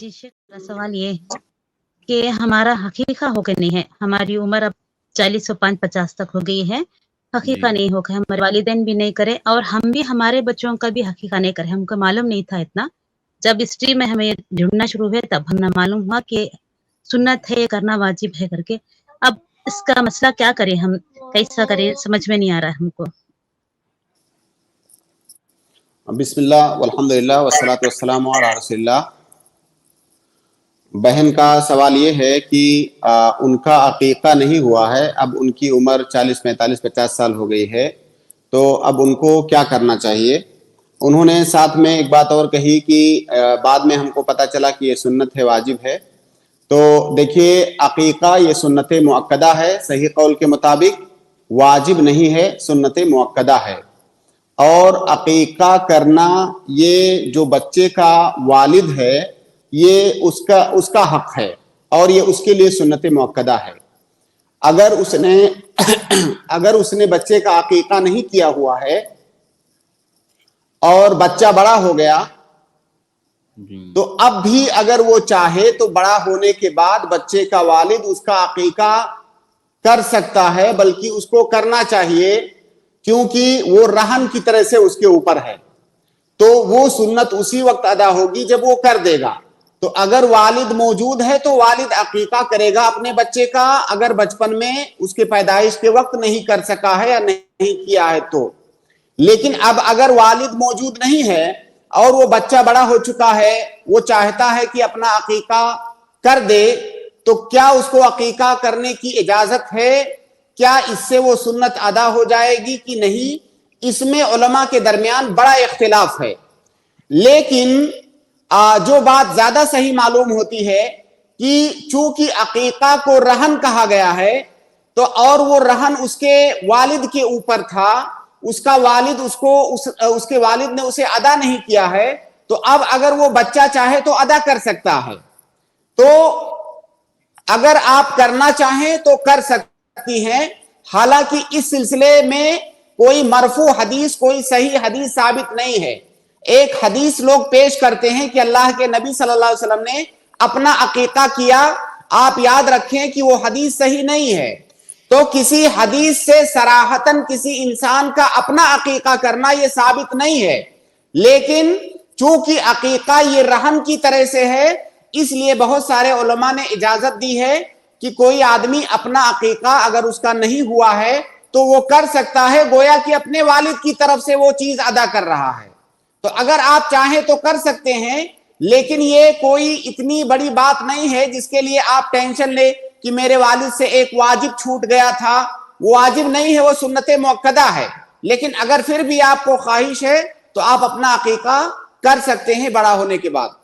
जी शेख, मेरा सवाल ये है कि हमारा हकीका हो के नहीं है। हमारी उम्र अब 40 से 5-50 तक हो गई है। जी हकीका नहीं हो के हमारे वालिदैन भी नहीं करे और हम भी हमारे बच्चों का भी हकीका नहीं करे। हमको मालूम नहीं था इतना। जब हिस्ट्री में हमें ढूँढना शुरू हुए तब हमें मालूम हुआ कि सुन्नत है, ये करना वाजिब है करके। अब इसका मसला क्या करें हम? कैसा करें? समझ में नहीं आ रहा है हमको। बिस्मिल्लाह वल्हम्दुलिल्लाह वस्सलातु वस्सलामु अला रसूलिल्लाह। बहन का सवाल ये है कि उनका अकीका नहीं हुआ है, अब उनकी उम्र 40, 45, 50 साल हो गई है, तो अब उनको क्या करना चाहिए। उन्होंने साथ में एक बात और कही कि बाद में हमको पता चला कि ये सुन्नत है, वाजिब है। तो देखिए, अकीका ये सुन्नत मुअक्कदा है, सही कौल के मुताबिक वाजिब नहीं है, सुन्नत मुअक्कदा है। और अकीका करना ये जो बच्चे का वालिद है, ये उसका हक है और ये उसके लिए सुन्नत मुअक्कदा है। अगर उसने बच्चे का अकीका नहीं किया हुआ है और बच्चा बड़ा हो गया, तो अब भी अगर वो चाहे तो बड़ा होने के बाद बच्चे का वालिद उसका अकीका कर सकता है, बल्कि उसको करना चाहिए, क्योंकि वो रहन की तरह से उसके ऊपर है। तो वो सुन्नत उसी वक्त अदा होगी जब वो कर देगा। तो अगर वालिद मौजूद है तो वालिद अकीका करेगा अपने बच्चे का, अगर बचपन में उसके पैदाइश के वक्त नहीं कर सका है या नहीं किया है तो। लेकिन अब अगर वालिद मौजूद नहीं है और वो बच्चा बड़ा हो चुका है, वो चाहता है कि अपना अकीका कर दे, तो क्या उसको अकीका करने की इजाजत है? क्या इससे वो सुन्नत अदा हो जाएगी कि नहीं? इसमें उलमा के दरमियान बड़ा इख्तिलाफ है। लेकिन जो बात ज्यादा सही मालूम होती है कि चूंकि अकीका को रहन कहा गया है, तो और वो रहन उसके वालिद के ऊपर था, उसका वालिद उसके वालिद ने उसे अदा नहीं किया है, तो अब अगर वो बच्चा चाहे तो अदा कर सकता है। तो अगर आप करना चाहें तो कर सकती हैं। हालांकि इस सिलसिले में कोई मरफू हदीस, कोई सही हदीस साबित नहीं है। एक हदीस लोग पेश करते हैं कि अल्लाह के नबी सल्लल्लाहु अलैहि वसल्लम ने अपना अकीका किया। आप याद रखें कि वो हदीस सही नहीं है। तो किसी हदीस से सराहतन किसी इंसान का अपना अकीका करना यह साबित नहीं है। लेकिन चूंकि अकीका ये रहन की तरह से है, इसलिए बहुत सारे उलमा ने इजाजत दी है कि कोई आदमी अपना अकीका अगर उसका नहीं हुआ है तो वो कर सकता है, गोया कि अपने वालिद की तरफ से वो चीज अदा कर रहा है। तो अगर आप चाहें तो कर सकते हैं, लेकिन ये कोई इतनी बड़ी बात नहीं है जिसके लिए आप टेंशन ले कि मेरे वालिद से एक वाजिब छूट गया था। वो वाजिब नहीं है, वो सुन्नत मुअक्कदा है। लेकिन अगर फिर भी आपको ख्वाहिश है तो आप अपना अकीका कर सकते हैं बड़ा होने के बाद।